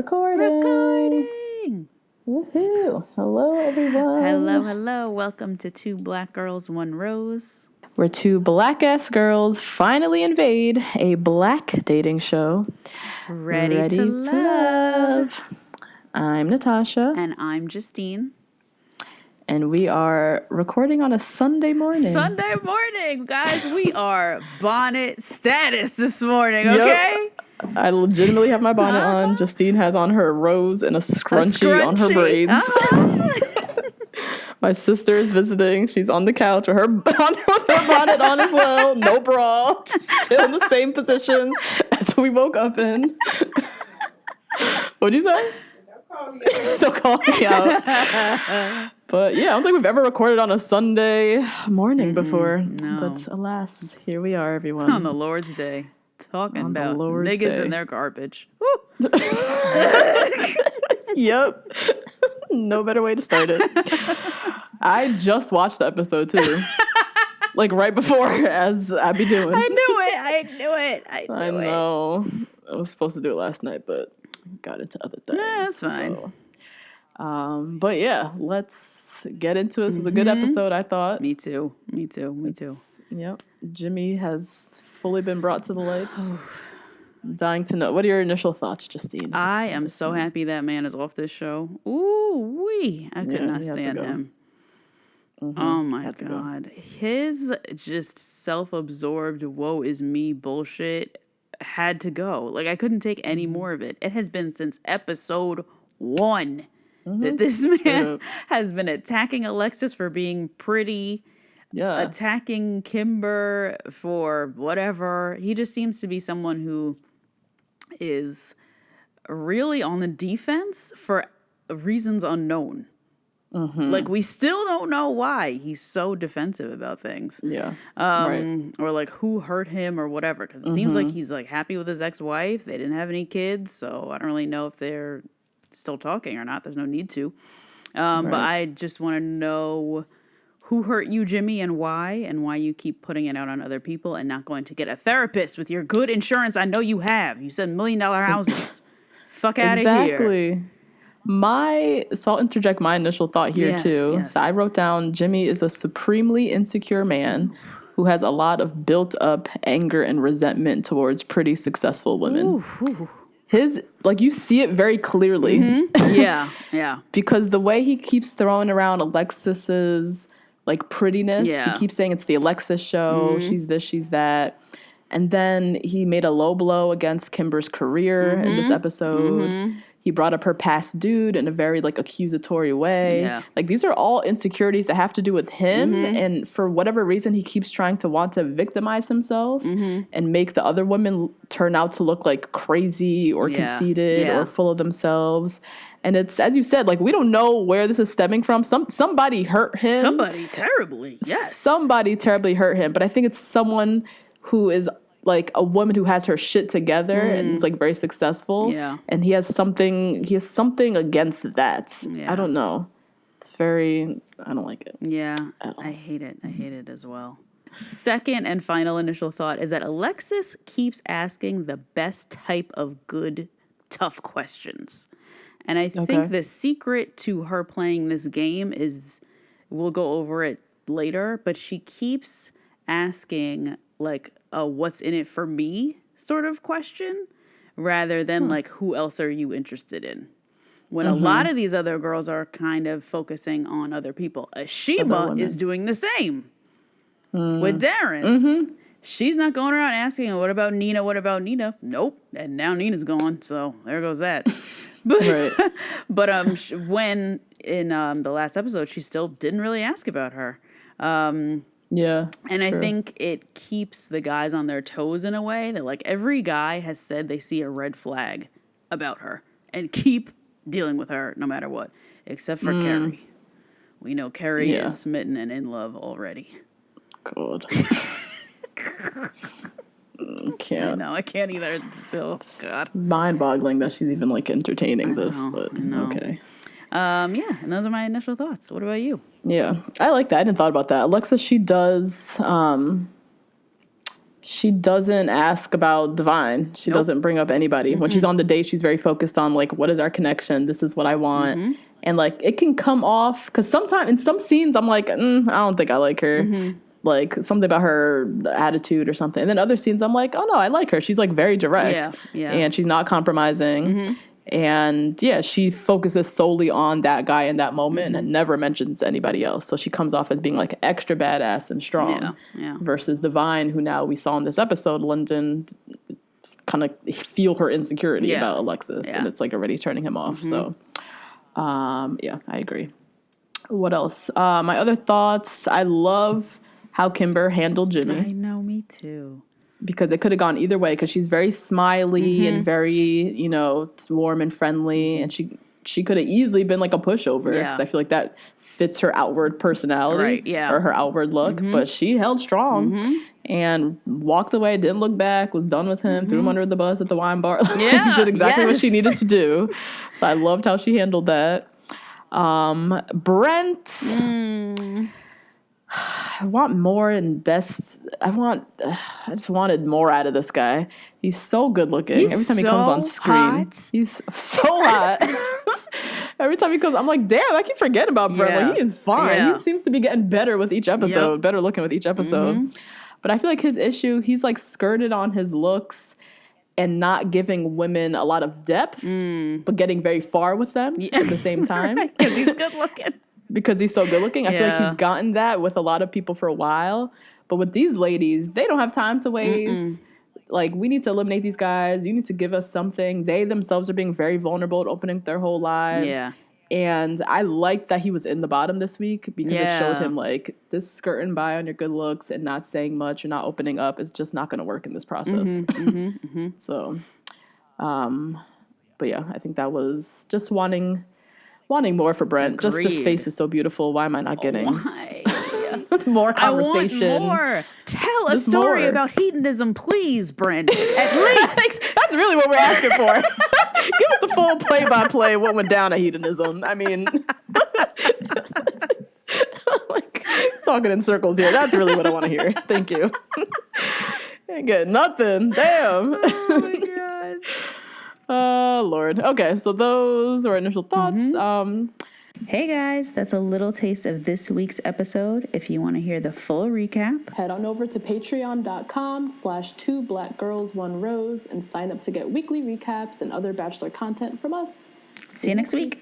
Recording! Woohoo! Hello, everyone. Hello. Welcome to Two Black Girls, One Rose. Where two black-ass girls finally invade a black dating show. Ready to love. I'm Natasha. And I'm Justine. And we are recording on a Sunday morning. Sunday morning, guys. We are bonnet status this morning, okay? Yep. I legitimately have my bonnet on. Justine has on her rose and a scrunchie on her braids. My sister is visiting. She's on the couch with her bonnet on as well. No bra. Just still in the same position as we woke up in. What'd you say? Don't call me out. But yeah, I don't think we've ever recorded on a Sunday morning before. No. But alas, here we are, everyone. On the Lord's Day. Talking On the about Lord's niggas Day. and their garbage. Yep. No better way to start it. I just watched the episode too. Like right before, as I be doing. I knew it. I know. I was supposed to do it last night, but got into other things. Yeah, that's fine. So. But yeah, let's get into it. This was a good episode, I thought. Me too. Yep. Jimmy has fully been brought to the light. Dying to know. What are your initial thoughts, Justine? I am so happy that man is off this show. Ooh wee! I could not stand him. Mm-hmm. Oh my God. His just self-absorbed woe is me bullshit had to go. Like, I couldn't take any more of it. It has been since episode 1 that this man has been attacking Alexis for being pretty, attacking Kimber for whatever. He just seems to be someone who is really on the defense for reasons unknown. Like, we still don't know why he's so defensive about things. Yeah. Or like who hurt him or whatever. Because it seems like he's like happy with his ex-wife. They didn't have any kids, so I don't really know if they're still talking or not. There's no need to. But I just want to know who hurt you, Jimmy, and why you keep putting it out on other people and not going to get a therapist with your good insurance. I know you have. You said $1 million houses. Fuck out of here. Exactly. So I'll interject my initial thought here too. Yes. So I wrote down Jimmy is a supremely insecure man who has a lot of built up anger and resentment towards pretty successful women. His, like, you see it very clearly. Yeah. Because the way he keeps throwing around Alexis's like prettiness, he keeps saying it's the Alexis show, she's this, she's that. And then he made a low blow against Kimber's career in this episode. He brought up her past dude in a very, like, accusatory way. Yeah. Like, these are all insecurities that have to do with him. And for whatever reason, he keeps trying to want to victimize himself and make the other women turn out to look like crazy or conceited or full of themselves. And it's, as you said, like, we don't know where this is stemming from. Somebody hurt him. Somebody terribly. Yes. Somebody terribly hurt him. But I think it's someone who is like a woman who has her shit together and is like very successful. Yeah. And he has something against that. Yeah. I don't know. I don't like it. Yeah. I hate it. I hate it as well. Second and final initial thought is that Alexis keeps asking the best type of good, tough questions. And I think the secret to her playing this game is, we'll go over it later, but she keeps asking like a what's in it for me sort of question rather than like who else are you interested in, when a lot of these other girls are kind of focusing on other people. Ashima is doing the same with Darren. She's not going around asking, what about Nina? Nope. And now Nina's gone, so there goes that. But when in the last episode, she still didn't really ask about her. Yeah. And I think it keeps the guys on their toes in a way that, like, every guy has said they see a red flag about her and keep dealing with her no matter what, except for Kerry. We know Kerry is smitten and in love already. God. Can't. No, I can't either. Still, God. Mind-boggling that she's even like entertaining this, but okay. And those are my initial thoughts. What about you? Yeah, I like that. I didn't thought about that. Alexis, she does She doesn't ask about Devyne. She doesn't bring up anybody. When she's on the date, she's very focused on, like, what is our connection? This is what I want. And, like, it can come off, because sometimes in some scenes, I'm like, I don't think I like her. Like, something about her attitude or something. And then other scenes, I'm like, oh, no, I like her. She's, like, very direct. And she's not compromising. And, yeah, she focuses solely on that guy in that moment and never mentions anybody else. So she comes off as being, like, extra badass and strong. Versus Devyne, who now we saw in this episode, London kind of feel her insecurity about Alexis. And it's, like, already turning him off. So, yeah, I agree. What else? My other thoughts, I love how Kimber handled Jimmy. I know, me too. Because it could have gone either way, because she's very smiley and very, you know, warm and friendly. And she could have easily been like a pushover. Because I feel like that fits her outward personality or her outward look. But she held strong and walked away, didn't look back, was done with him, threw him under the bus at the wine bar. Did exactly what she needed to do. So I loved how she handled that. Brent... I want more and best. I just wanted more out of this guy. He's so good looking. Every time he comes on screen, he's so hot. Every time he comes, I'm like, damn, I keep forgetting about Brent. Like, he is fine. He seems to be getting better with each episode, better looking with each episode. But I feel like his issue, he's like skirted on his looks and not giving women a lot of depth, but getting very far with them at the same time. Because he's good looking. Because he's so good looking. I feel like he's gotten that with a lot of people for a while. But with these ladies, they don't have time to waste. Like, we need to eliminate these guys. You need to give us something. They themselves are being very vulnerable and opening their whole lives. Yeah. And I liked that he was in the bottom this week because it showed him, like, this skirting by on your good looks and not saying much or not opening up is just not going to work in this process. So, but yeah, I think that was just wanting more for Brent. Agreed. Just this face is so beautiful. Why am I not getting more conversation? I want more. Tell a story about hedonism, please, Brent. At least. That's really what we're asking for. Give us the full play-by-play what went down at hedonism. I mean, like, talking in circles here. That's really what I want to hear. Thank you. Ain't getting nothing. Damn. Oh my God. Oh, Lord. Okay, so those are initial thoughts. Hey, guys, that's a little taste of this week's episode. If you want to hear the full recap, head on over to patreon.com/2blackgirls1rose and sign up to get weekly recaps and other Bachelor content from us. See you next week.